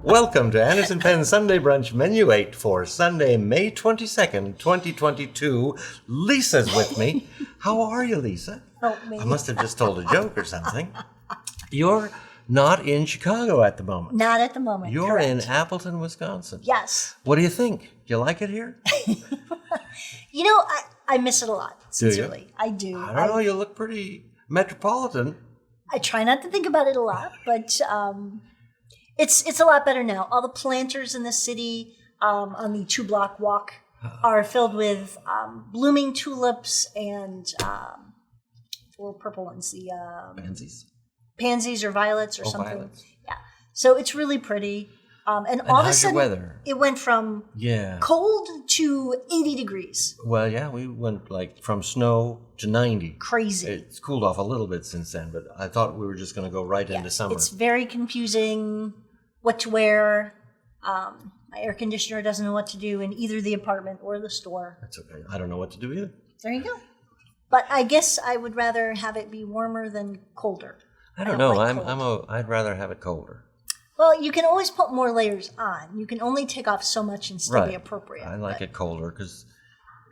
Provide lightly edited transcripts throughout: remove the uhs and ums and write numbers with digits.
Welcome to Anderson Penn's Sunday Brunch Menu 8 for Sunday, May 22nd, 2022. Lisa's with me. How are you, Lisa? Help me. I must have just told a joke or something. You're not in Chicago at the moment. Not at the moment. You're correct. in Appleton, Wisconsin. Yes. What do you think? Do you like it here? You know, I miss it a lot, Do you? sincerely. I do. I don't know. You look pretty metropolitan. I try not to think about it a lot, but it's a lot better now. All the planters in the city on the 2-block walk are filled with blooming tulips and the little purple ones, the pansies or violets or something. Violets. Yeah. So it's really pretty. And all of a how's your sudden, weather? it went from cold to 80 degrees. Well, yeah, we went like from snow to 90. Crazy. It's cooled off a little bit since then, but I thought we were just going to go right into summer. It's very confusing what to wear. My air conditioner doesn't know what to do in either the apartment or the store. That's okay. I don't know what to do either. There you go. But I guess I would rather have it be warmer than colder. I don't know. like cold. I'd rather have it colder. Well, you can always put more layers on. You can only take off so much and still be appropriate. I like it colder because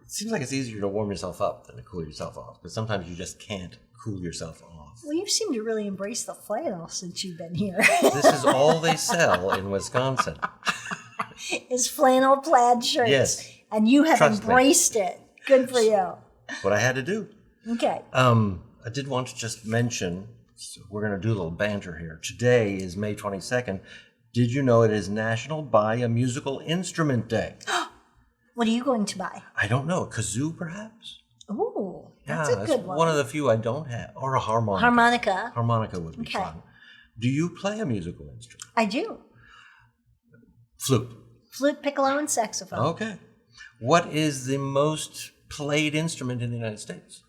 it seems like it's easier to warm yourself up than to cool yourself off. Because sometimes you just can't cool yourself off. Well, you seem to really embrace the flannel since you've been here. This is all they sell in Wisconsin. Is flannel plaid shirts. Yes. And you have Trust me. embraced it. Good for you. What I had to do. Okay. I did want to just mention, so we're going to do a little banter here. Today is May 22nd. Did you know it is National Buy a Musical Instrument Day? What are you going to buy? I don't know. A kazoo, perhaps? Ooh, that's a good one. One of the few I don't have. Or a harmonica. Harmonica. Harmonica would be fun. Do you play a musical instrument? I do. Flute. Flute, piccolo, and saxophone. Okay. What is the most played instrument in the United States?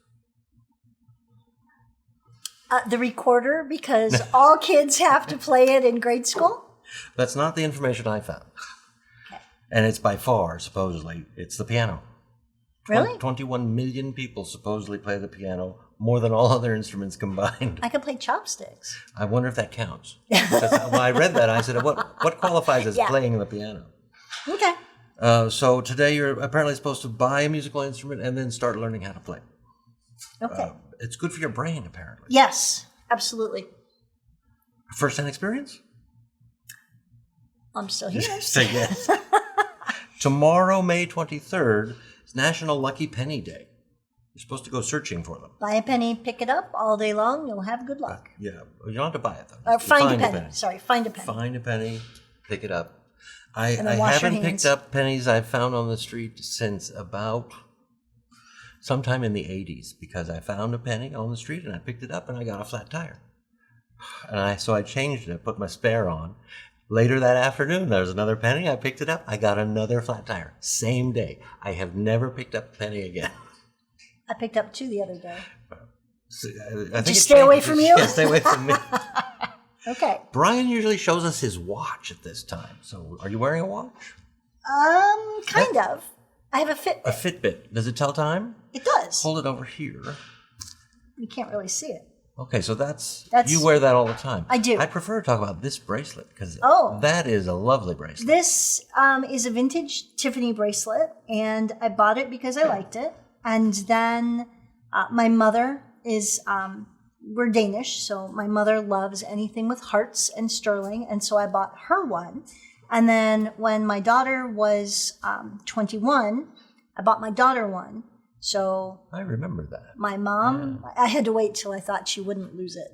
The recorder, because all kids have to play it in grade school. That's not the information I found. Okay. And it's by far, supposedly, it's the piano. Really? 21 million people supposedly play the piano, more than all other instruments combined. I can play chopsticks. I wonder if that counts. Because when I read that, I said, what qualifies as playing the piano? Okay. So today you're apparently supposed to buy a musical instrument and then start learning how to play. Okay. It's good for your brain, apparently. Yes, absolutely. First-hand experience? I'm still here. Say yes. Tomorrow, May 23rd, is National Lucky Penny Day. You're supposed to go searching for them. Buy a penny, pick it up all day long. You'll have good luck. Yeah, you don't have to buy it, though. Find a penny. Sorry, find a penny. Find a penny, pick it up. I then wash your haven't hands. picked up pennies I've found on the street since about sometime in the 80s, because I found a penny on the street and I picked it up and I got a flat tire. And so I changed it, put my spare on. Later that afternoon, there was another penny. I picked it up. I got another flat tire. Same day. I have never picked up a penny again. I picked up 2 the other day. So, I think Just stay away from you? Yeah, stay away from me. Okay. Brian usually shows us his watch at this time. So are you wearing a watch? Kind of. I have a Fitbit. A Fitbit. Does it tell time? It does. Hold it over here. You can't really see it. Okay, so that's you wear that all the time. I do. I prefer to talk about this bracelet because that is a lovely bracelet. This is a vintage Tiffany bracelet, and I bought it because I liked it. And then my mother is, we're Danish, so my mother loves anything with hearts and sterling, and so I bought her one. And then when my daughter was 21, I bought my daughter one. So I remember that. My mom, I had to wait till I thought she wouldn't lose it.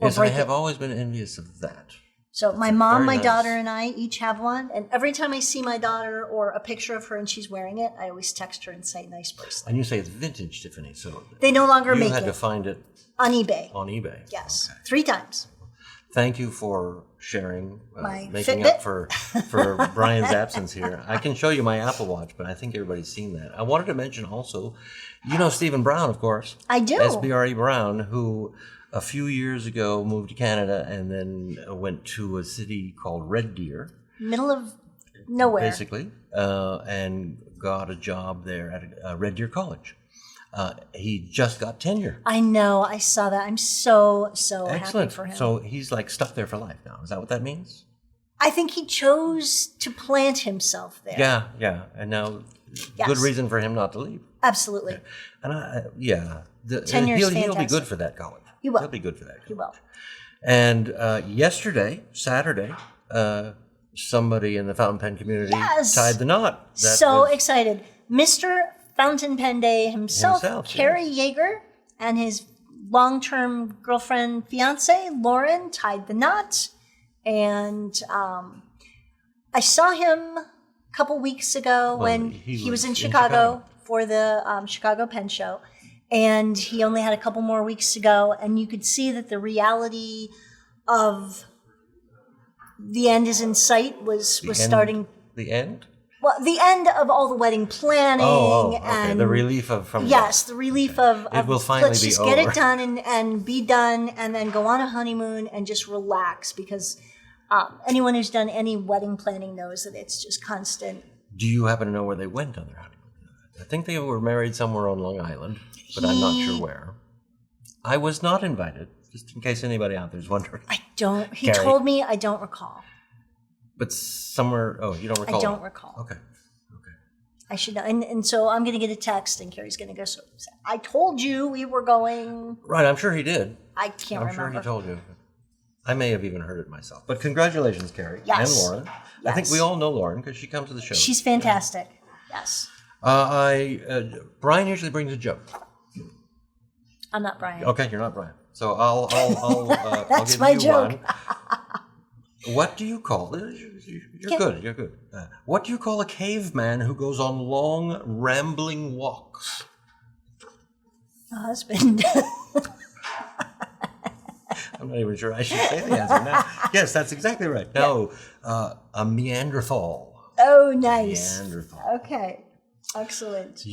Yes, I have always been envious of that. So my mom, my daughter, and I each have one. And every time I see my daughter or a picture of her and she's wearing it, I always text her and say, nice bracelet. And you say it's vintage, Tiffany. So they no longer make it. You had to find it on eBay. On eBay. Yes. Okay. 3 times. Thank you for sharing, my making Fitbit. up for Brian's absence here. I can show you my Apple Watch, but I think everybody's seen that. I wanted to mention also, you know Stephen Brown, of course. I do. SBRE Brown, who a few years ago moved to Canada and then went to a city called Red Deer. Middle of nowhere. Basically, and got a job there at Red Deer College. He just got tenure. I know. I saw that. I'm so Excellent. happy for him. So he's like stuck there for life now. Is that what that means? I think he chose to plant himself there. Yeah. And now, good reason for him not to leave. Absolutely. And 10 years, he'll be fantastic. good for that college. He will. He'll be good for that college. He will. And Saturday, somebody in the fountain pen community tied the knot. Excited. Mr. Fountain Pen Day himself Carrie Yeager, and his long-term girlfriend, fiance, Lauren, tied the knot. And I saw him a couple weeks ago when he was in Chicago for the Chicago Pen Show. And he only had a couple more weeks to go. And you could see that the reality of the end is in sight was starting. The end? Well, the end of all the wedding planning. Okay. And the relief of the relief of it will finally let's be just over. get it done and be done, and then go on a honeymoon and just relax, because anyone who's done any wedding planning knows that it's just constant. Do you happen to know where they went on their honeymoon? I think they were married somewhere on Long Island, but I'm not sure where. I was not invited, just in case anybody out there is wondering. I don't. He Carrie. told me. I don't recall. But somewhere. Oh, you don't recall? I don't recall. Okay. I should know. And so I'm going to get a text, and Carrie's going to go, so I told you we were going. Right, I'm sure he did. I can't remember. I'm sure he told you. I may have even heard it myself. But congratulations, Carrie. Yes. And Lauren. Yes. I think we all know Lauren because she comes to the show. She's fantastic. Yes. Brian usually brings a joke. I'm not Brian. Okay, you're not Brian. So I'll That's give my you joke. one. What do you call it? You're good. What do you call a caveman who goes on long, rambling walks? A husband. I'm not even sure I should say the answer now. Yes, that's exactly right. No, a Neanderthal. Oh, nice. Neanderthal. Okay, excellent.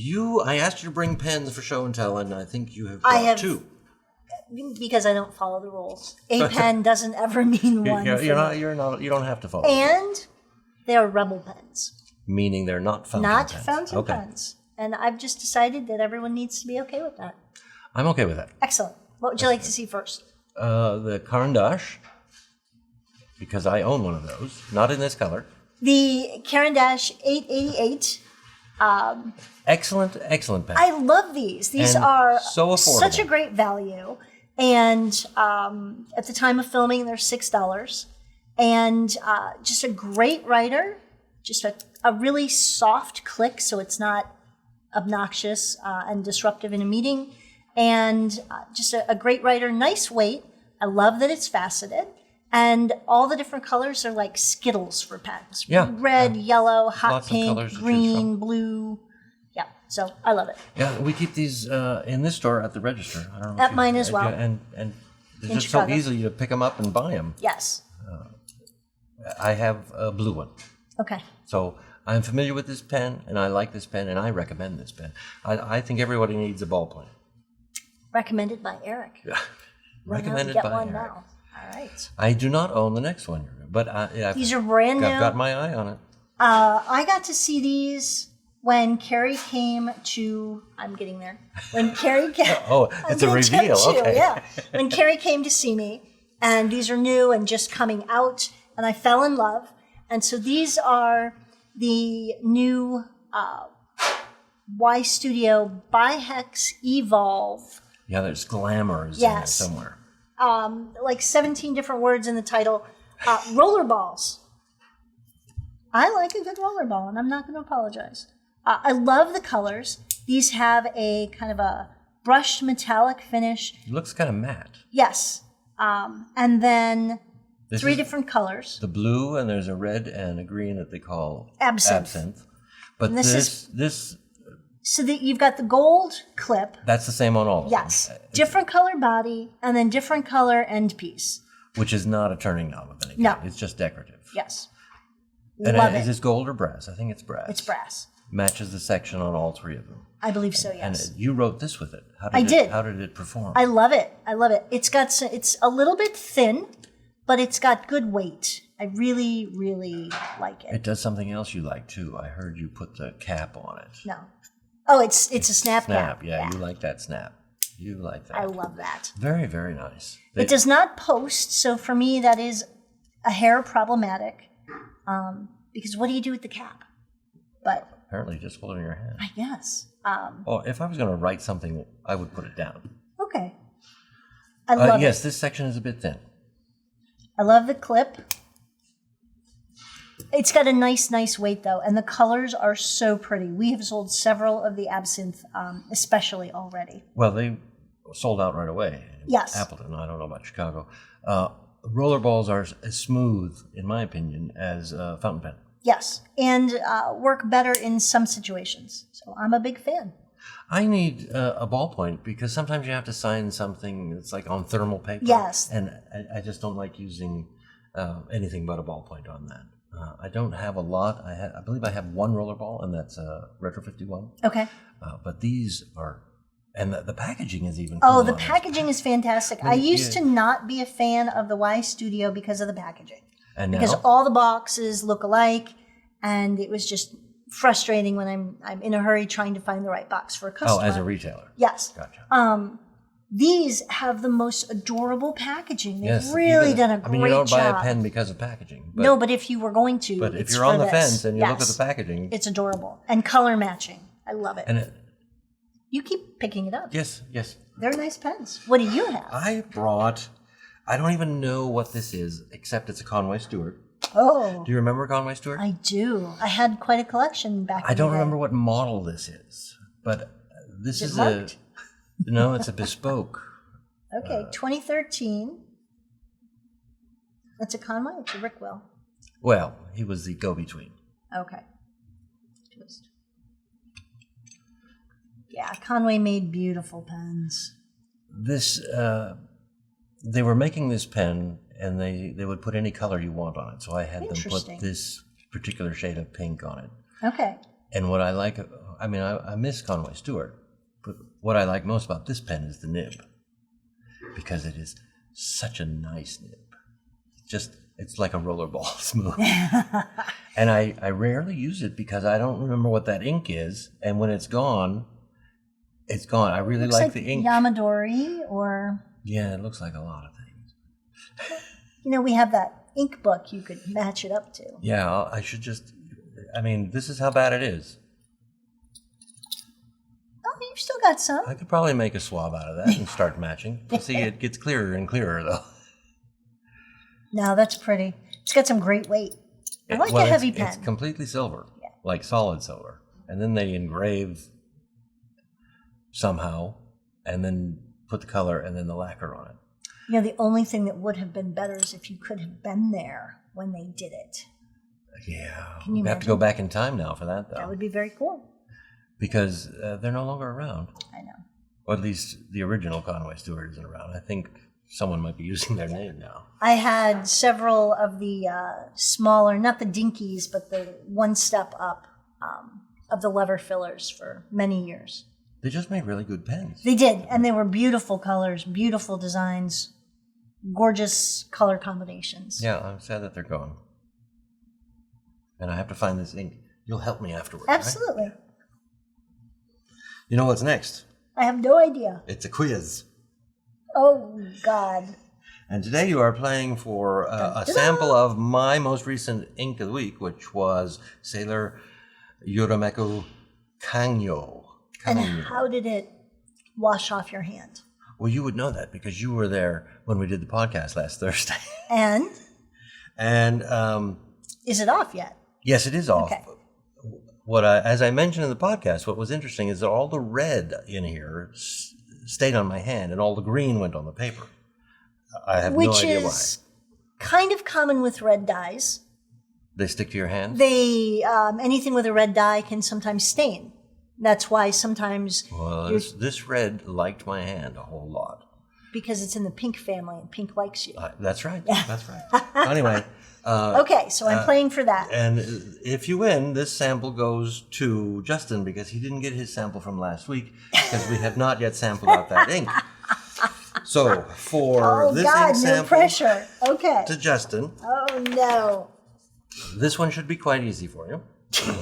I asked you to bring pens for show and tell, and I think you have brought two. Because I don't follow the rules. A pen doesn't ever mean one. You don't have to follow. And they're rebel pens. Meaning they're not fountain pens. Not fountain pens. And I've just decided that everyone needs to be okay with that. I'm okay with that. Excellent. What would you like to see first? The Caran, because I own one of those. Not in this color. The Caran 888. Excellent pen. I love these. These are so affordable. Such a great value. And at the time of filming, they're $6. And just a great writer. Just a really soft click, so it's not obnoxious and disruptive in a meeting. And just a great writer. Nice weight. I love that it's faceted. And all the different colors are like Skittles for pens. Yeah. Red, yellow, hot Lots of pink, colors to choose green, from. blue. Yeah, so I love it. Yeah, we keep these in this store at the register. I don't know At mine as well. And it's In just Chicago. so easy to pick them up and buy them. Yes. I have a blue one. Okay. So I'm familiar with this pen, and I like this pen, and I recommend this pen. I think everybody needs a ballpoint. Recommended by Eric. Yeah. Recommended Get by one Eric. now. All right. I do not own the next one, but These are brand new. I've got my eye on it. I got to see these when Carrie came to. I'm getting there. When Carrie came. Oh, it's a reveal. Okay. Yeah. When Carrie came to see me, and these are new and just coming out, and I fell in love. And so these are the new Ystudio-Bihex Evolve. Yeah, there's Glamour in there Yes. somewhere. Like 17 different words in the title. Rollerballs. I like a good rollerball, and I'm not going to apologize. I love the colors. These have a kind of a brushed metallic finish. It looks kind of matte. Yes. And then This three is different colors. The blue, and there's a red and a green that they call Absinthe. But And this this So that you've got the gold clip. that's the same on all of Yes. them. Different color body, and then different color end piece. Which is not a turning knob of any kind. No. It's just decorative. Yes. And Love is it. this gold or brass? I think it's brass. It's brass. Matches the section on all three of them. I believe so, yes. And you wrote this with it. I did. How did it perform? I love it. I love it. It's a little bit thin, but it's got good weight. I really, really like it. It does something else you like too. I heard you put the cap on it. No. Oh, it's a snap cap. Yeah, you like that snap. You like that. I love that. Very, very nice. It does not post, so for me that is a hair problematic. because what do you do with the cap? But Apparently just hold it in your hand. I guess. Oh, if I was going to write something, I would put it down. Okay. I love Yes, it. this section is a bit thin. I love the clip. It's got a nice weight, though, and the colors are so pretty. We have sold several of the absinthe, especially already. Well, they sold out right away. Yes. Appleton, I don't know about Chicago. Rollerballs are as smooth, in my opinion, as fountain pen. Yes, and work better in some situations. So I'm a big fan. I need a ballpoint because sometimes you have to sign something that's like on thermal paper. Yes. And I just don't like using anything but a ballpoint on that. I don't have a lot. I believe I have one rollerball, and that's Retro 51. Okay. But these are, and the packaging is even. Oh, cool the on this. packaging is fantastic. I used to not be a fan of the ystudio because of the packaging. And now, Because all the boxes look alike, and it was just frustrating when I'm in a hurry trying to find the right box for a customer. as a retailer. Yes. Gotcha. These have the most adorable packaging. They've Yes, really done a great job. I mean, you don't buy a pen because of packaging. But, No, but if you were going to, But if it's you're for on the this. fence and you look at Yes. the packaging. It's adorable. And color matching. I love it. And You keep picking it up. yes. They're nice pens. What do you have? I don't even know what this is, except it's a Conway Stewart. Oh, Do you remember Conway Stewart? I do. I had quite a collection back in I don't the day. remember what model this is, but this Is is it marked? no, it's a Bespoke. Okay, 2013. That's a Conway? It's a Rickwell. Well, he was the go-between. Okay. Twist. Yeah, Conway made beautiful pens. This they were making this pen, and they would put any color you want on it. So I had them put Interesting. this particular shade of pink on it. Okay. And what I like, I mean, I miss Conway Stewart, but what I like most about this pen is the nib, because it is such a nice nib. It's like a rollerball smooth. And I rarely use it because I don't remember what that ink is, and when it's gone, it's gone. I really Looks like like the ink. Yamadori, or, Yeah, it looks like a lot of things. we have that ink book you could match it up to. Yeah, I should this is how bad it is. Oh, you've still got some. I could probably make a swab out of that and start matching. See, it gets clearer and clearer, though. No, that's pretty. It's got some great weight. I like a heavy pen. It's completely silver, like solid silver. And then they engrave somehow, and then put the color and then the lacquer on it. The only thing that would have been better is if you could have been there when they did it. Yeah. Can you We have to go back in time now for that, though. That would be very cool. Because they're no longer around. I know. Or at least the original Conway Stewart isn't around. I think someone might be using their name now. I had several of the smaller, not the dinkies, but the one step up of the lever fillers for many years. They just made really good pens. They did, and they were beautiful colors, beautiful designs, gorgeous color combinations. Yeah, I'm sad that they're gone. And I have to find this ink. You'll help me afterwards, Absolutely. right? You know what's next? I have no idea. It's a quiz. Oh, God. And today you are playing for a sample of my most recent ink of the week, which was Sailor Yurameku Kanyo. And how did it wash off your hand? Well, you would know that because you were there when we did the podcast last Thursday. And? And Is it off yet? yes, it is off. Okay. As I mentioned in the podcast, what was interesting is that all the red in here stayed on my hand, and all the green went on the paper. I have no idea why. Which is kind of common with red dyes. They stick to your hand? They anything with a red dye can sometimes stain. That's why sometimes Well, this red liked my hand a whole lot. because it's in the pink family and pink likes you. That's right. That's right. Anyway. Okay, so I'm playing for that. And if you win, this sample goes to Justin because he didn't get his sample from last week because we have not yet sampled out that ink. So for this God, ink no sample pressure. Okay. to Justin, Oh no. this one should be quite easy for you.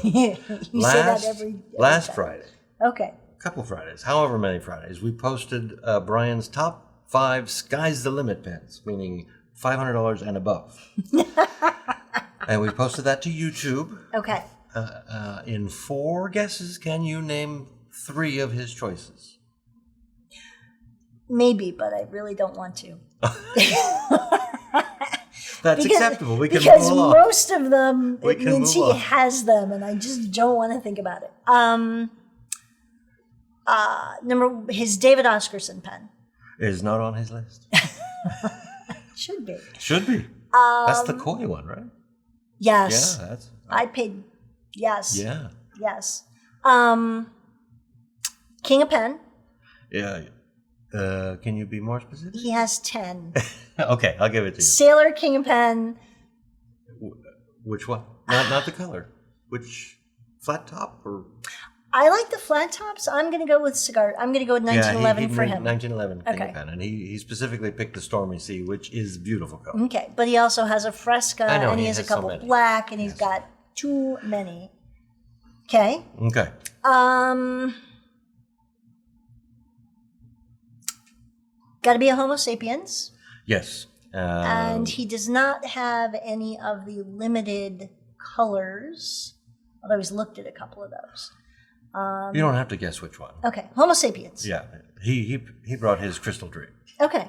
You say that every last time. Friday, Okay. couple Fridays, however many Fridays, we posted Brian's top 5 sky's the limit pens, meaning $500 and above. And we posted that to YouTube. Okay. In 4 guesses, can you name 3 of his choices? Maybe, but I really don't want to. That's acceptable. We can because move along. most of them, it means he has them, and I just don't want to think about it. His David Oscarson pen. Is not on his list. Should be. Should be. That's the koi one, right? Yes. Yeah, that's. I paid. Yes. Yeah. Yes. King of Pen. Yeah. Can you be more specific? He has 10. Okay, I'll give it to you. Sailor, King of Pen. Which one? Not the color. Which flat top or? I like the flat tops. I'm going to go with cigar. I'm going to go with 1911 for him. 1911 King Okay. of Pen, and he specifically picked the Stormy Sea, which is beautiful color. Okay, but he also has a Fresca, I know, and he he has a has so couple many. black, and he's got too many. Okay. Okay. Got to be a Homo sapiens. Yes. And he does not have any of the limited colors, although he's looked at a couple of those. You don't have to guess which one. Okay, Homo sapiens. Yeah, he brought his Crystal Dream. Okay.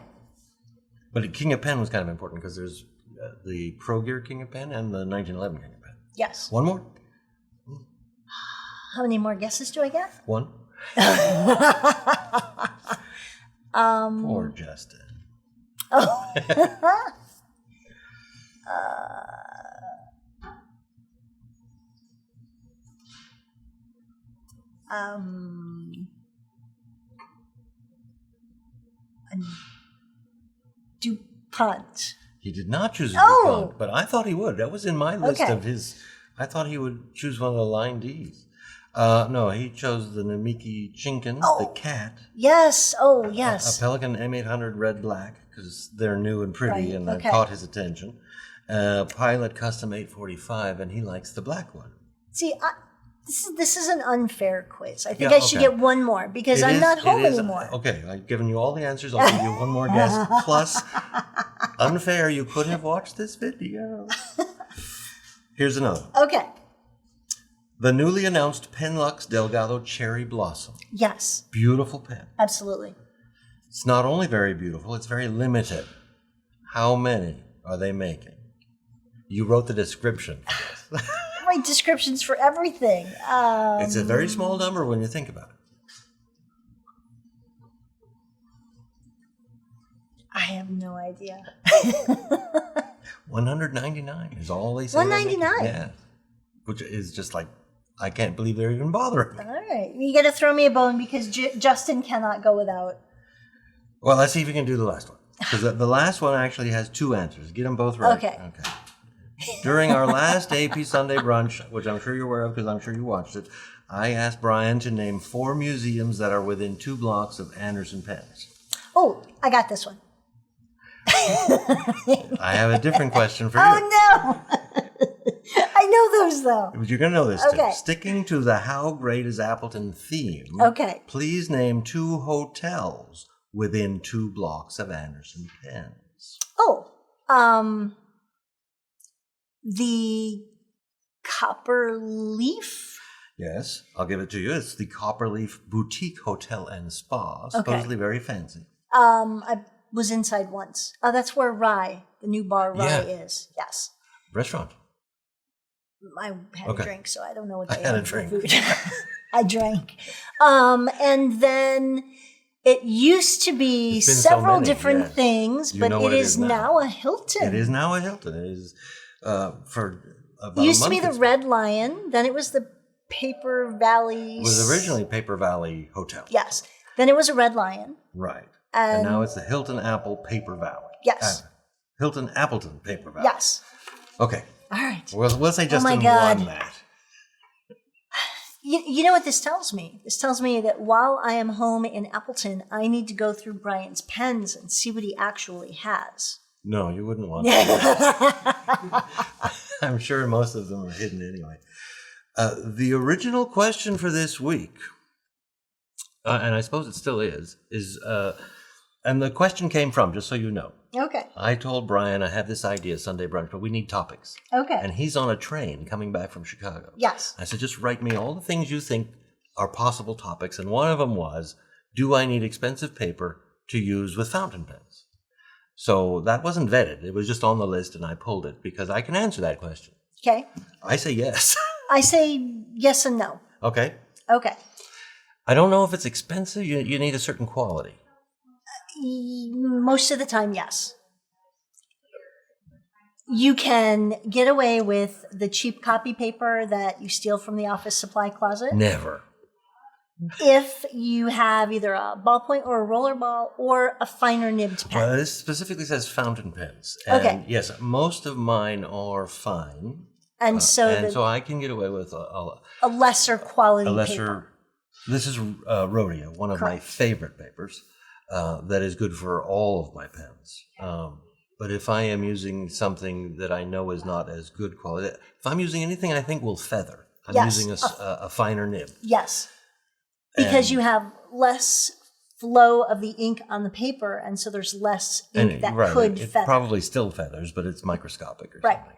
But the King of Pen was kind of important because there's the Pro Gear King of Pen and the 1911 King of Pen. Yes. One more? How many more guesses do I get? One? Poor Justin. Oh. DuPont. He did not choose a Oh! DuPont, but I thought he would. That was in my list Okay. of his. I thought he would choose one of the Line Ds. No, he chose the Namiki Chinkin, the cat. Yes. Oh, A yes. Pelican M800 Red Black, because they're new and pretty, Right, and okay. I caught his attention. Pilot Custom 845, and he likes the black one. See, this is an unfair quiz. I think Yeah, I should okay. get one more because It I'm is- not home it is- anymore. Okay, I've given you all the answers. I'll give you one more guess. Plus, unfair, you could have watched this video. Here's another. Okay. The newly announced Penlux Delgado Cherry Blossom. Yes, Beautiful pen. absolutely. It's not only very beautiful, it's very limited. How many are they making? You wrote the description for this. Write descriptions for everything. It's a very small number when you think about it. I have no idea. 199 is all they say. 199? Yeah. Which is just like, I can't believe they're even bothering. All right, you got to throw me a bone because Justin cannot go without. Well, let's see if we can do the last one. Because the last one actually has 2 answers. Get them both right. Okay. During our last AP Sunday brunch, which I'm sure you're aware of because I'm sure you watched it, I asked Brian to name 4 museums that are within 2 blocks of Anderson Pens. Oh, I got this one. I have a different question for you. Oh, no. I know those, though. But you're going to know this Okay. too. Sticking to the How Great is Appleton theme, Okay. please name 2 hotels within 2 blocks of Anderson Pens. Oh, the Copper Leaf. Yes, I'll give it to you. It's the Copperleaf Boutique Hotel and Spa, supposedly very fancy. I was inside once. Oh, that's where Rye, the new bar Rye, Yeah. is. Yes. Restaurant. I had Okay. a drink, so I don't know what I they had a had for drink. food. I drank. And then it used to be It's been so several many, different yes. things, You but know it what it is is now. now a Hilton. It is now a Hilton. It is for about It used a to be month the it's- Red Lion, then it was the Paper Valley. It was originally Paper Valley Hotel. Yes. Then it was a Red Lion. Right. And- And now it's the Hilton Apple Paper Valley. Yes. Hilton Appleton Paper Valley. Yes. Okay. All right. We'll say Justin God. won that. You know what this tells me? This tells me that while I am home in Appleton, I need to go through Brian's pens and see what he actually has. No, you wouldn't want to. I'm sure most of them are hidden anyway. The original question for this week, and I suppose it still is And the question came from, just so you know, Okay. I told Brian I have this idea, Sunday brunch, but we need topics. Okay. And he's on a train coming back from Chicago. Yes. I said, just write me all the things you think are possible topics. And one of them was, do I need expensive paper to use with fountain pens? So that wasn't vetted. It was just on the list, and I pulled it because I can answer that question. Okay. I say yes. I say yes and no. Okay. Okay. I don't know if it's expensive. You need a certain quality. Most of the time, yes. You can get away with the cheap copy paper that you steal from the office supply closet. Never. If you have either a ballpoint or a rollerball or a finer nibbed pen. Well, this specifically says fountain pens. And Okay. yes, most of mine are fine. And So I can get away with a lesser quality lesser. paper. This is Rhodia, one of my Correct. favorite papers. That is good for all of my pens. But if I am using something that I know is not as good quality, if I'm using anything I think will feather, I'm Yes. using a finer nib. Yes. Because And- you have less flow of the ink on the paper, and so there's less ink that could it feather. probably still feathers, but it's microscopic or Right. something.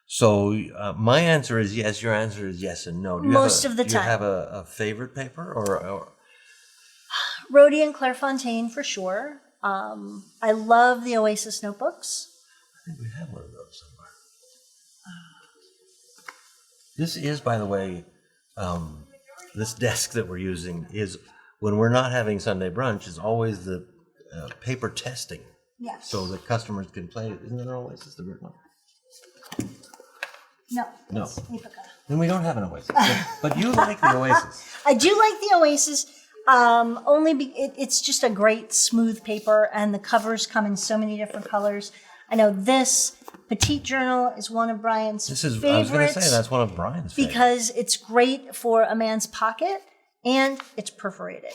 So my answer is yes. Your answer is yes and no. Do you Most have of the do time. you have a favorite paper or Rhodey and Clairefontaine for sure. I love the Oasis notebooks. I think we have one of those somewhere. This is, by the way, this desk that we're using is, when we're not having Sunday brunch, is always the paper testing, Yes. so that customers can play. Isn't that an Oasis, the red one? No. No. It's Apica. Then we don't have an Oasis. But you like the Oasis. I do like the Oasis. It's just a great smooth paper, and the covers come in so many different colors. I know this Petite Journal is one of Brian's This is, favorites. I was going to say, that's one of Brian's favorites. because it's great for a man's pocket, and it's perforated.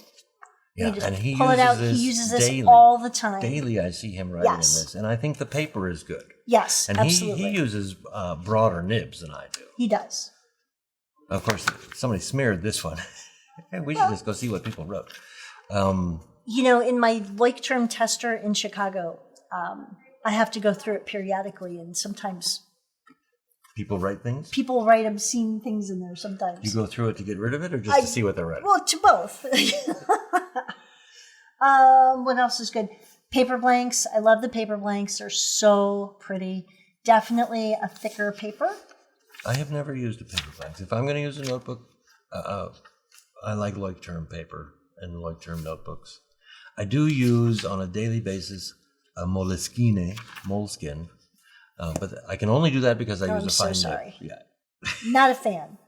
Yeah, You just and he pull it uses out. this He uses this daily. all the time. Daily I see him writing Yes. in this, and I think the paper is good. Yes, And absolutely. he uses broader nibs than I do. He does. Of course, somebody smeared this one. We should just go see what people wrote. In my like term tester in Chicago, I have to go through it periodically, and sometimes People write things? people write obscene things in there sometimes. You go through it to get rid of it or just to see what they're writing? Well, to both. What else is good? Paper blanks. I love the paper blanks. They're so pretty. Definitely a thicker paper. I have never used a paper blank. If I'm going to use a notebook, I like term paper and like term notebooks. I do use on a daily basis a moleskin, but I can only do that because I use I'm a so fine sorry. nib. Yeah. Not a fan.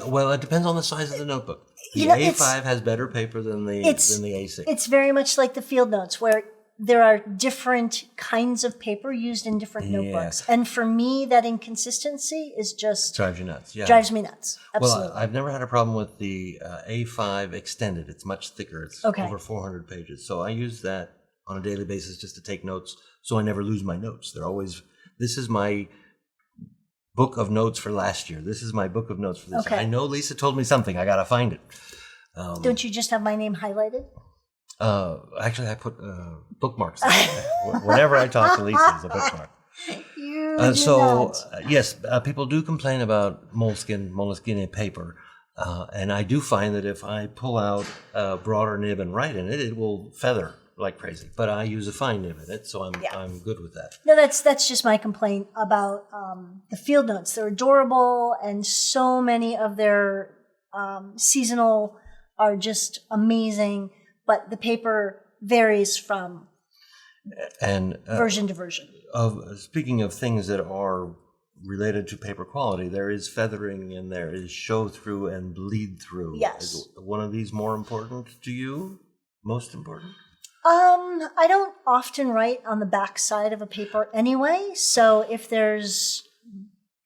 Well, it depends on the size of the notebook. The it's- A5 has better paper than the A6. It's very much like the field notes, where there are different kinds of paper used in different notebooks. And for me, that inconsistency is just Drives you nuts. Yeah. drives me nuts. Absolutely. Well, I've never had a problem with the A5 extended. It's much thicker. It's Okay. over 400 pages. So I use that on a daily basis just to take notes, so I never lose my notes. They're always, this is my book of notes for last year. This is my book of notes for this year. Okay. I know Lisa told me something. I got to find it. Don't you just have my name highlighted? Actually, I put bookmarks. Whenever I talk to Lisa, it's a bookmark. You do not. Yes, people do complain about moleskin paper, and I do find that if I pull out a broader nib and write in it, it will feather like crazy. But I use a fine nib in it, so I'm good with that. No, that's just my complaint about the field notes. They're adorable, and so many of their seasonal are just amazing, but the paper varies from And version to version. Speaking of things that are related to paper quality, there is feathering and there is show through and bleed through. Yes. Is one of these more important to you? Most important? I don't often write on the back side of a paper anyway, so if there's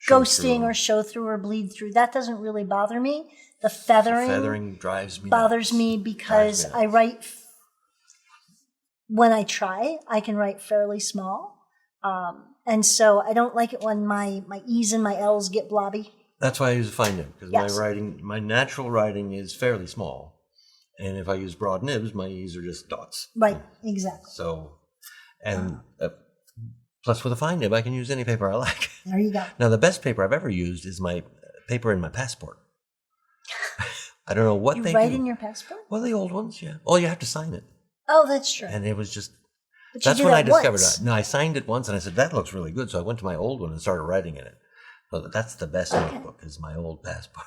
ghosting or show through or bleed through, that doesn't really bother me. The feathering drives me bothers nuts. me because I write, when I try, I can write fairly small. And so I don't like it when my E's and my L's get blobby. That's why I use a fine nib, because Yes. my natural writing is fairly small. And if I use broad nibs, my E's are just dots. Right, exactly. So, and plus with a fine nib, I can use any paper I like. There you go. Now, the best paper I've ever used is my paper in my passport. I don't know what You they write do. in your passport? Well, the old ones, yeah. Oh, you have to sign it. Oh, that's true. And it was just, But you that's do when I that discovered once. it. No, I signed it once and I said, that looks really good. So I went to my old one and started writing in it. So that's the best notebook is my old passport.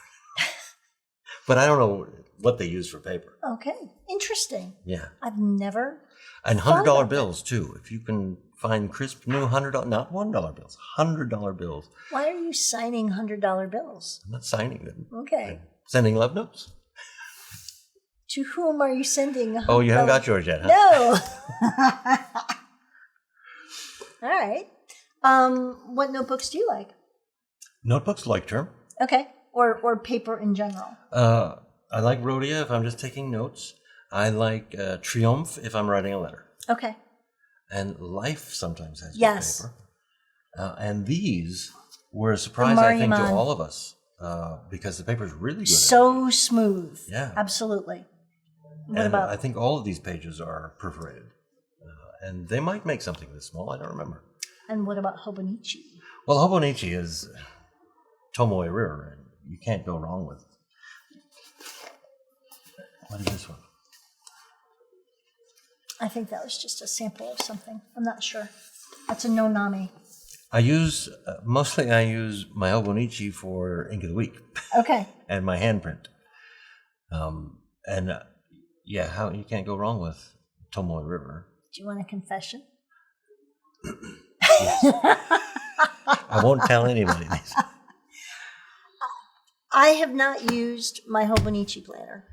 But I don't know what they use for paper. Okay, interesting. Yeah. I've never. And thought $100 about bills, too. If you can find crisp new $100, not $1 bills, $100 bills. Why are you signing $100 bills? I'm not signing them. Okay. I'm sending love notes. To whom are you sending? Oh, you haven't got yours yet, huh? No. All right. What notebooks do you like? Notebooks, like term. Okay. Or paper in general. I like Rhodia if I'm just taking notes. I like Triomphe if I'm writing a letter. Okay. And Life sometimes has good Yes. paper. And these were a surprise, I think, to Mariman. all of us because the paper is really good. So smooth. Yeah. Absolutely. What And about? I think all of these pages are perforated. And they might make something this small. I don't remember. And what about Hobonichi? Well, Hobonichi is Tomoe River, and you can't go wrong with it. What is this one? I think that was just a sample of something. I'm not sure. That's a no-nami. I use mostly my Hobonichi for Ink of the Week Okay. and my handprint. Yeah, how you can't go wrong with Tomoe River. Do you want a confession? I won't tell anybody this. I have not used my Hobonichi planner.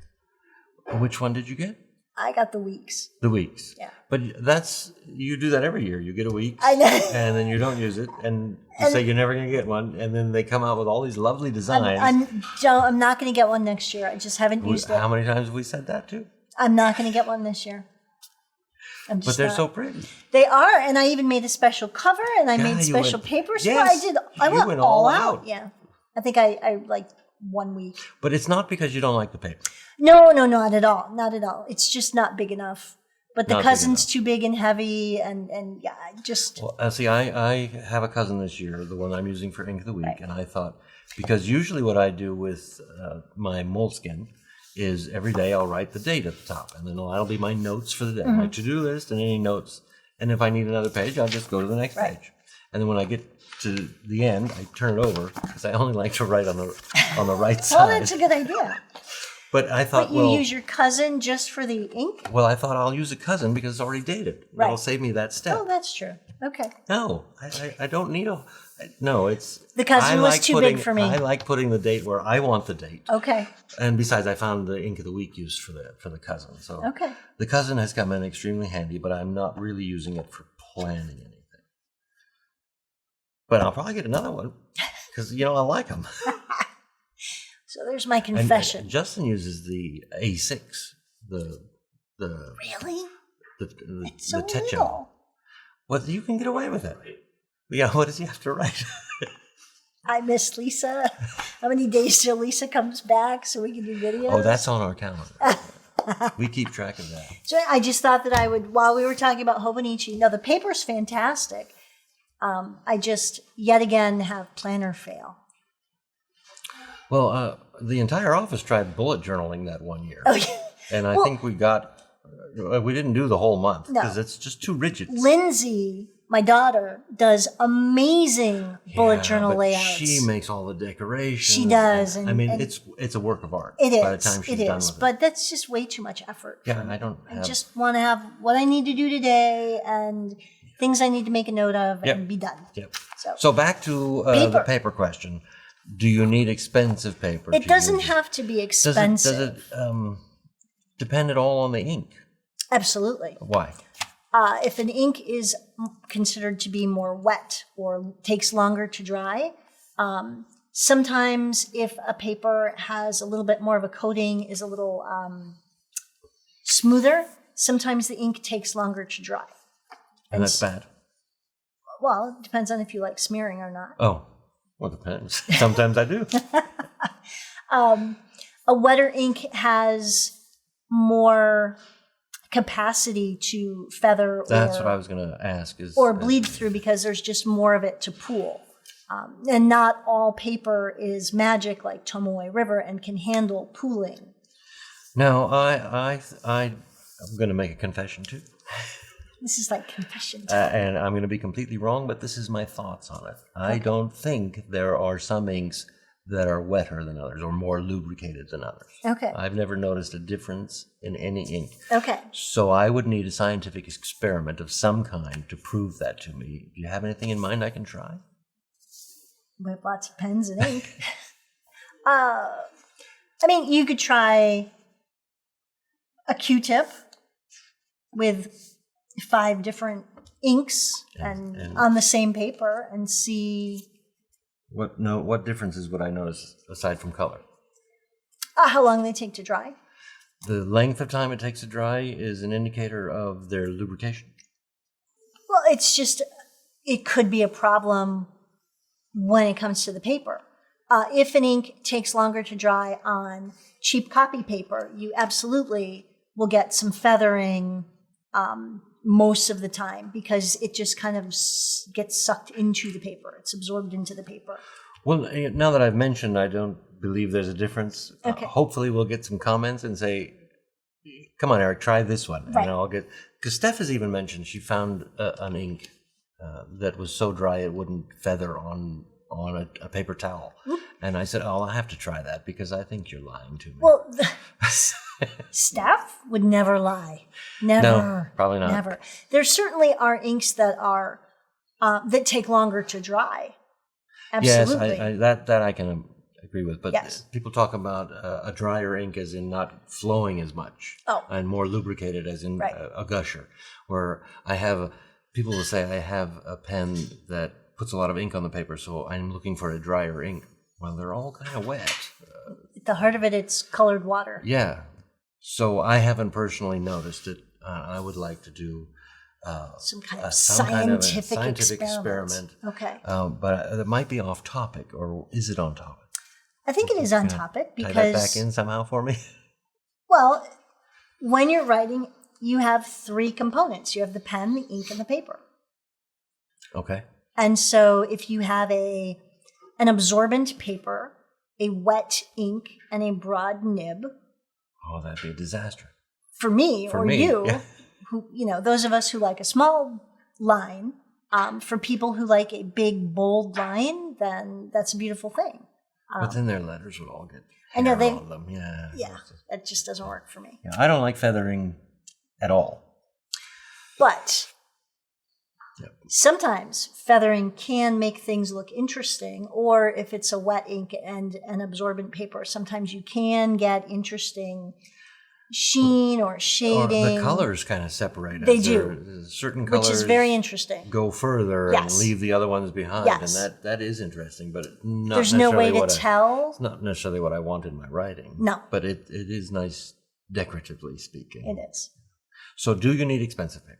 Which one did you get? I got the weeks. The weeks. Yeah. But you do that every year. You get a week, I know. and then you don't use it, and you say you're never going to get one, and then they come out with all these lovely designs. I'm not going to get one next year. I just haven't used it. How many times have we said that too? I'm not going to get one this year. But they're so pretty. They are, and I even made a special cover, and I made you special went- papers. Yes, I you went went all all out. out. Yeah, I think I like 1 week. But it's not because you don't like the paper. No, not at all. Not at all. It's just not big enough. But the Not big cousin's enough. too big and heavy, and yeah, I just Well, see, I have a cousin this year, the one I'm using for Ink of the Week, and I thought, because usually what I do with my moleskin is every day I'll write the date at the top, and then that'll be my notes for the day, my to-do list and any notes. And if I need another page, I'll just go to the next page. And then when I get to the end, I turn it over because I only like to write on the right well, side. that's a good idea. But I thought, But you use your cousin just for the ink? I thought I'll use a cousin because it's already dated. Right. That'll save me that step. Oh, that's true. Okay. No, I don't need a. No, it's The cousin I was like too putting- big for me. I like putting the date where I want the date. Okay. And besides, I found the Ink of the Week used for the cousin. So Okay. the cousin has come in extremely handy, but I'm not really using it for planning anything. But I'll probably get another one because I like them. So there's my And confession. Justin uses the A6, the Really? the It's so Techo. little. Well, you can get away with it. Yeah, what does he have to write? I miss Lisa. How many days till Lisa comes back so we can do videos? Oh, that's on our calendar. We keep track of that. So I just thought that I would, while we were talking about Hobonichi, now the paper's fantastic. I just, yet again, have planner fail. Well, the entire office tried bullet journaling that one year. Oh, yeah. And I think we didn't do the whole month No. because it's just too rigid. Lindsay, my daughter, does amazing bullet Yeah, journal but layouts. She makes all the decorations. She does, I and- mean, and- it's a work of art. It is. By the time she's it done is. with But that's just way too much effort. Yeah, I don't I have. just want to have what I need to do today and things I need to make a note of Yep. and be done. Yep. So, So back to the Paper. paper question. Do you need expensive paper? it to doesn't use? have to be Does expensive. it depend at all on the ink? Absolutely. Why? If an ink is considered to be more wet or takes longer to dry, sometimes if a paper has a little bit more of a coating, is a little smoother, sometimes the ink takes longer to dry. And that's bad. Well, it depends on if you like smearing or not. Oh, well, depends. Sometimes I do. A wetter ink has more capacity to feather That's what I was going to ask. Or bleed through because there's just more of it to pool. And not all paper is magic like Tomoe River and can handle pooling. Now, I'm going to make a confession too. This is like confession time. And I'm going to be completely wrong, but this is my thoughts on it. I don't think there are some inks that are wetter than others or more lubricated than others. Okay. I've never noticed a difference in any ink. Okay. So I would need a scientific experiment of some kind to prove that to me. Do you have anything in mind I can try? We have lots of pens and ink. I mean, you could try a Q-tip with 5 different inks and on the same paper and see... What differences would I notice aside from color? How long they take to dry. The length of time it takes to dry is an indicator of their lubrication. Well, it's just, it could be a problem when it comes to the paper. If an ink takes longer to dry on cheap copy paper, you absolutely will get some feathering most of the time because it just kind of gets sucked into the paper. It's absorbed into the paper. Well, now that I've mentioned, I don't believe there's a difference. Okay. Hopefully we'll get some comments and say, come on, Eric, try this one. Right. And I'll get, because Steph has even mentioned she found an ink that was so dry it wouldn't feather on a paper towel. And I said, oh, I'll have to try that because I think you're lying to me. Well, Steph would never lie. Never. No, probably not. Never. There certainly are inks that are that take longer to dry. Absolutely. Yes, that I can agree with. But yes. People talk about a drier ink as in not flowing as much. Oh. And more lubricated as in right. a gusher. Where people will say I have a pen that puts a lot of ink on the paper, so I'm looking for a drier ink. Well, they're all kind of wet. At the heart of it, it's colored water. Yeah. So I haven't personally noticed it. I would like to do some kind of scientific experiment. Okay. But it might be off topic, or is it on topic? I think it is on topic because... Tie that back in somehow for me? Well, when you're writing, you have 3 components. You have the pen, the ink, and the paper. Okay. And so if you have an absorbent paper, a wet ink, and a broad nib... Oh, that'd be a disaster. For me, you, yeah. who, those of us who like a small line, for people who like a big, bold line, then that's a beautiful thing. But then their letters would all get I know on them. Yeah. Yeah, that just doesn't work for me. Yeah, I don't like feathering at all. But sometimes feathering can make things look interesting, or if it's a wet ink and an absorbent paper, sometimes you can get interesting sheen or shading. Or the colors kind of separate. They do. Certain colors, which is very interesting. Go further and leave the other ones behind, yes. and that is interesting. But not there's no way to tell. It's not necessarily what I want in my writing. No, but it is nice, decoratively speaking. It is. So, do you need expensive paper?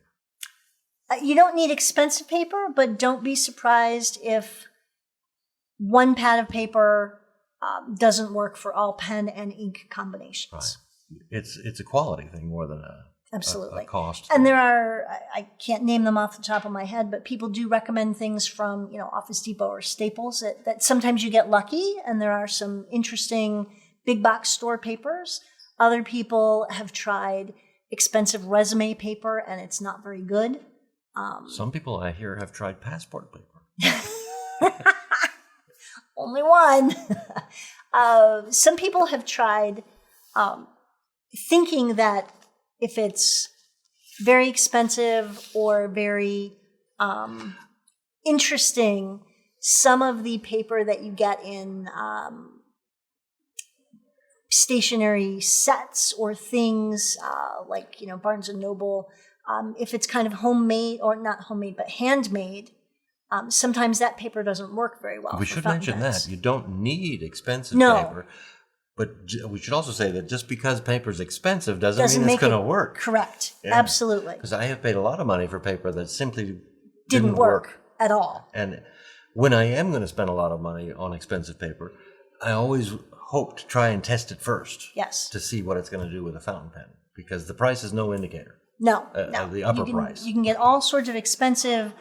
You don't need expensive paper, but don't be surprised if one pad of paper doesn't work for all pen and ink combinations. Right. It's a quality thing more than a cost. And there are, I can't name them off the top of my head, but people do recommend things from, Office Depot or Staples that sometimes you get lucky, and there are some interesting big box store papers. Other people have tried expensive resume paper, and it's not very good. Some people I hear have tried passport paper. Only one. Some people have tried thinking that if it's very expensive or very interesting, some of the paper that you get in stationery sets or things like, Barnes & Noble, if it's kind of homemade, or not homemade, but handmade, sometimes that paper doesn't work very well. We should mention that. You don't need expensive No. paper. But we should also say that just because paper's expensive doesn't mean it's going to work. Correct. Yeah. Absolutely. Because I have paid a lot of money for paper that simply didn't work at all. And when I am going to spend a lot of money on expensive paper, I always hope to try and test it first. Yes. To see what it's going to do with a fountain pen. because the price is no indicator. No, the upper price. You can get all sorts of expensive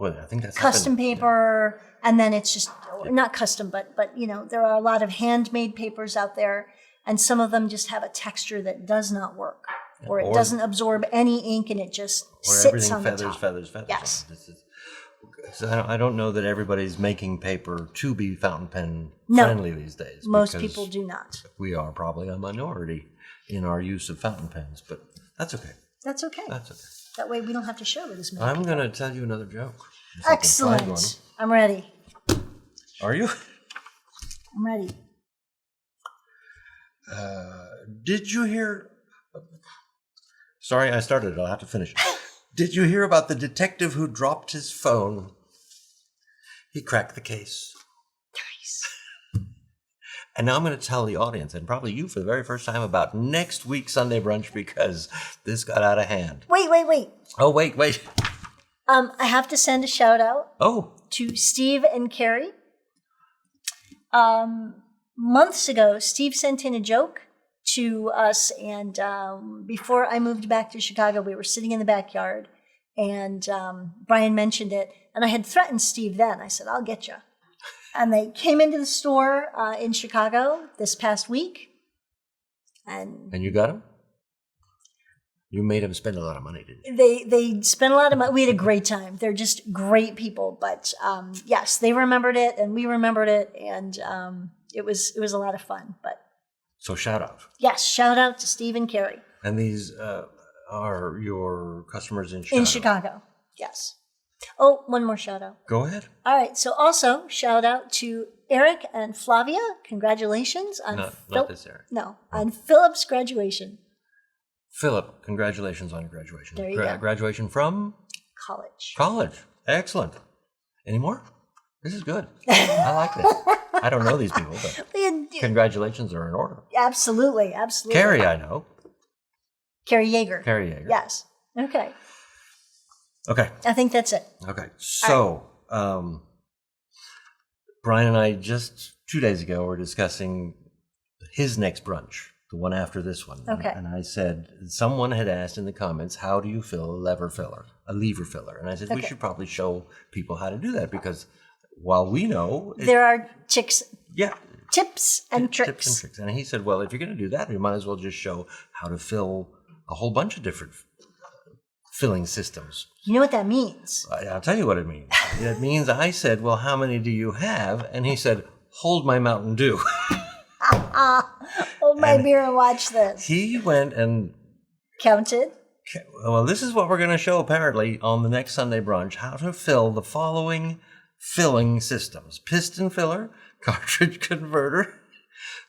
Well, I think that's custom paper, and then it's just not custom, but there are a lot of handmade papers out there, and some of them just have a texture that does not work, or it doesn't absorb any ink, and it just sits on the top. Feathers. Yes. So I don't know that everybody's making paper to be fountain pen No. friendly these days. Most because people do not. We are probably a minority in our use of fountain pens, but that's okay. That's okay. That's okay. That way we don't have to share with as many I'm people. going to tell you another joke. If I can find one. Excellent. I'm ready. Are you? I'm ready. Did you hear? Sorry, I started it. I'll have to finish. Did you hear about the detective who dropped his phone? He cracked the case. Nice. And now I'm going to tell the audience, and probably you for the very first time, about next week's Sunday brunch because this got out of hand. Wait. Oh, wait. I have to send a shout out Oh, to Steve and Carrie. Months ago, Steve sent in a joke to us, and before I moved back to Chicago, we were sitting in the backyard, and Brian mentioned it, and I had threatened Steve then. I said, I'll get you. And they came into the store in Chicago this past week. And you got him? You made him spend a lot of money, didn't you? They spent a lot of money. We had a great time. They're just great people. But yes, they remembered it, and we remembered it, and it was a lot of fun. But so shout out. yes, shout out to Steve and Carrie. And these are your customers in Chicago? In Chicago, yes. Oh, one more shout out. Go ahead. All right, so also shout out to Eric and Flavia. Congratulations on Not this Eric. No, on Philip's graduation. Philip, congratulations on your graduation. There you go. Graduation from? College. College. Excellent. Any more? This is good. I like this. I don't know these people, but congratulations are in order. Absolutely. Carrie, I know. Carrie Yeager. Yes. Okay. Okay. I think that's it. Okay. So, Brian and I just 2 days ago were discussing his next brunch, the one after this one. Okay. And I said, someone had asked in the comments, how do you fill a lever filler? And I said, we should probably show people how to do that because while we know... there are tips and tricks. tricks. Tips and tricks. And he said, well, if you're going to do that, you might as well just show how to fill a whole bunch of different filling systems. You know what that means? I'll tell you what it means. It means I said, well, how many do you have? And he said, hold my Mountain Dew. Hold my beer and watch this. He went and counted. Well, this is what we're going to show apparently on the next Sunday brunch, how to fill the following filling systems. Piston filler, cartridge converter,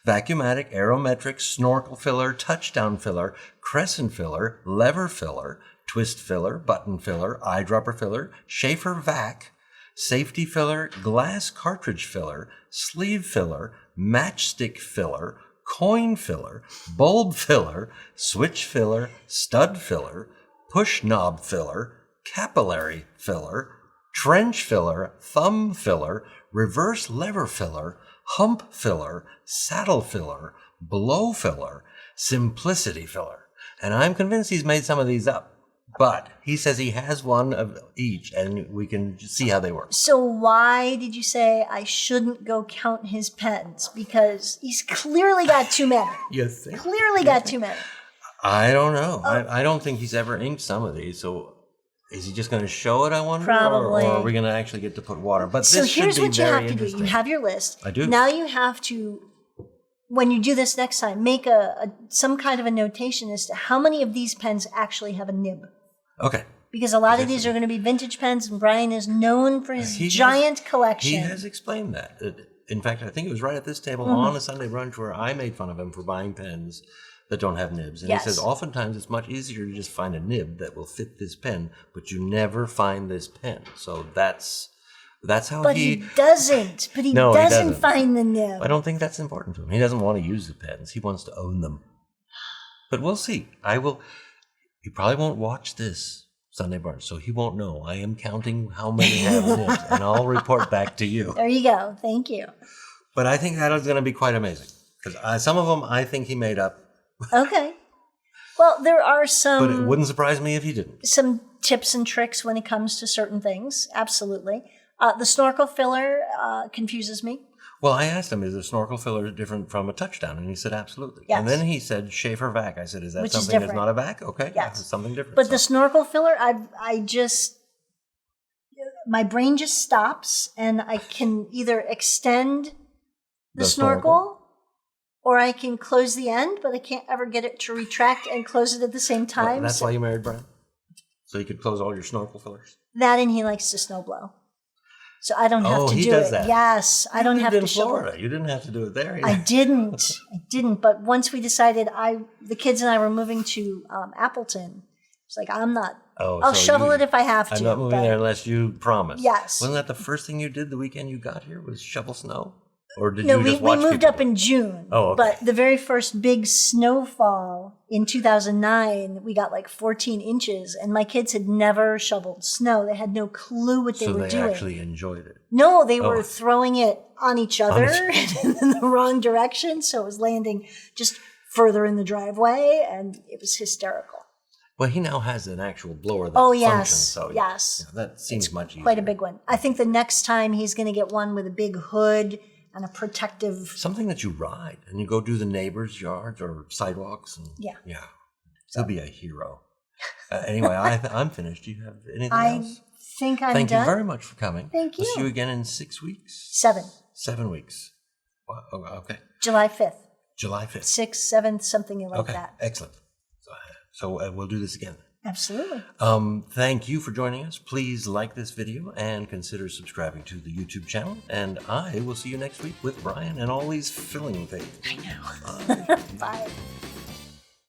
vacuumatic, aerometric, snorkel filler, touchdown filler, crescent filler, lever filler, twist filler, button filler, eyedropper filler, Schaefer vac, safety filler, glass cartridge filler, sleeve filler, matchstick filler, coin filler, bulb filler, switch filler, stud filler, push knob filler, capillary filler, trench filler, thumb filler, reverse lever filler, hump filler, saddle filler, blow filler, simplicity filler. And I'm convinced he's made some of these up. But he says he has one of each, and we can see how they work. So why did you say I shouldn't go count his pens? Because he's clearly got too many. You think? Clearly got too many. I don't know. I don't think he's ever inked some of these. So is he just going to show it, I wonder? Probably. Or are we going to actually get to put water? But so this should here's be what you very have to do. You have your list. I do. Now you have to, when you do this next time, make some kind of a notation as to how many of these pens actually have a nib. Okay. Because a lot of these are going to be vintage pens, and Brian is known for his giant collection. He has explained that. In fact, I think it was right at this table on a Sunday brunch where I made fun of him for buying pens that don't have nibs. And he says, oftentimes it's much easier to just find a nib that will fit this pen, but you never find this pen. So that's how But he doesn't. But he doesn't find the nib. I don't think that's important to him. He doesn't want to use the pens. He wants to own them. But we'll see. He probably won't watch this Sunday brunch, so he won't know. I am counting how many have nibs, and I'll report back to you. There you go. Thank you. But I think that is going to be quite amazing, because some of them I think he made up. Okay. Well, there are But it wouldn't surprise me if he didn't. some tips and tricks when it comes to certain things. Absolutely. The snorkel filler confuses me. Well, I asked him, is a snorkel filler different from a touchdown? And he said, absolutely. Yes. And then he said, Schaefer vac. I said, is that Which is something that's different. not a vac? Okay. Yes. It's something different. But the snorkel filler, my brain just stops, and I can either extend the snorkel, or I can close the end, but I can't ever get it to retract and close it at the same time. Well, that's why you married Brian? So you could close all your snorkel fillers? That, and he likes to snow blow. So I don't have to he do does it. that. Yes, I don't have to shovel. Florida. You didn't have to do it there. I didn't. But once we decided, the kids and I were moving to Appleton. It's like, I'm not. I'll shovel it if I have to. I'm not moving there unless you promise. Yes. Wasn't that the first thing you did the weekend you got here? Was shovel snow? Or did No, you just we watch moved people up do it? in June. Oh, okay. But the very first big snowfall in 2009, we got like 14 inches, and my kids had never shoveled snow. They had no clue what they were doing. So they actually enjoyed it. No, they were throwing it on each other On in the wrong direction, so it was landing just further in the driveway, and it was hysterical. Well, he now has an actual blower that Oh, yes. functions. So Yes. yeah, that seems much easier. Quite a big one. I think the next time he's going to get one with a big hood and a protective. Something that you ride and you go do the neighbors' yards or sidewalks. And, Yeah. Yeah. He'll be a hero. Anyway, I'm finished. Do you have anything else? I think I'm Thank done. you very much for coming. Thank We'll see you. you again in 6 weeks. 7. 7 weeks. Wow, okay. July 5th. July 5th. 6th, 7th, something like Okay, that. excellent. So we'll do this again. Absolutely. Thank you for joining us. Please like this video and consider subscribing to the YouTube channel. And I will see you next week with Brian and all these filling things. I know. Bye.